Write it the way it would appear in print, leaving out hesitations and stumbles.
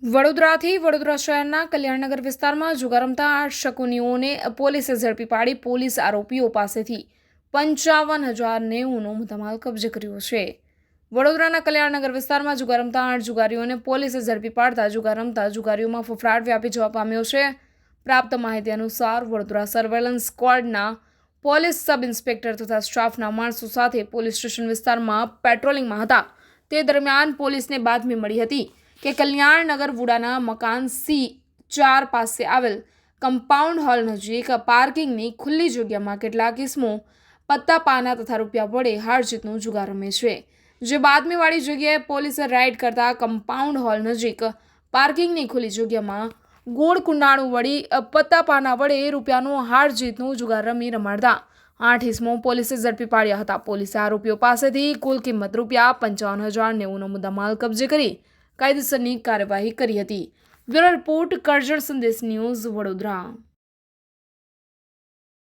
વડોદરાથી વડોદરા શહેરના કલ્યાણનગર વિસ્તારમાં જુગાર રમતા 8 શકુનીઓને પોલીસે ઝડપી પાડી પોલીસ આરોપીઓ પાસેથી 55,090નો મુદ્દામાલ કબજે કર્યો છે। વડોદરાના કલ્યાણનગર વિસ્તારમાં જુગાર રમતા 8 જુગારીઓને પોલીસે ઝડપી પાડતા જુગાર રમતા જુગારીઓમાં ફફડાટ વ્યાપી જવા પામ્યો છે। પ્રાપ્ત માહિતી અનુસાર વડોદરા સર્વેલન્સ સ્ક્વોડના પોલીસ સબ ઇન્સ્પેક્ટર તથા સ્ટાફના માણસો સાથે પોલીસ સ્ટેશન વિસ્તારમાં પેટ્રોલિંગમાં હતા। તે દરમિયાન પોલીસને બાતમી મળી હતી કે કલ્યાણનગર વુડાના મકાન C4 પાસે આવેલ કમ્પાઉન્ડ હોલ નજીક પાર્કિંગની ખુલ્લી જગ્યામાં કેટલાક ઇસમો પત્તા પાના તથા રૂપિયા વડે હાર જીતનો જુગાર રમે છે। જે બાતમીવાળી જગ્યાએ પોલીસે રાઇડ કરતા કમ્પાઉન્ડ હોલ નજીક પાર્કિંગની ખુલ્લી જગ્યામાં ગોળ કુંડાણું વળી પત્તા પાના વડે રૂપિયાનો હાર જીતનો જુગાર રમાડતા 8 ઇસમો પોલીસે ઝડપી પાડ્યા હતા। પોલીસે આરોપીઓ પાસેથી કુલ કિંમત રૂપિયા 55,090નો મુદ્દામાલ કબજે કરી કાયદેસરની કાર્યવાહી કરી હતી। બ્યુરો રિપોર્ટ કરજણ સંદેશ ન્યૂઝ વડોદરા।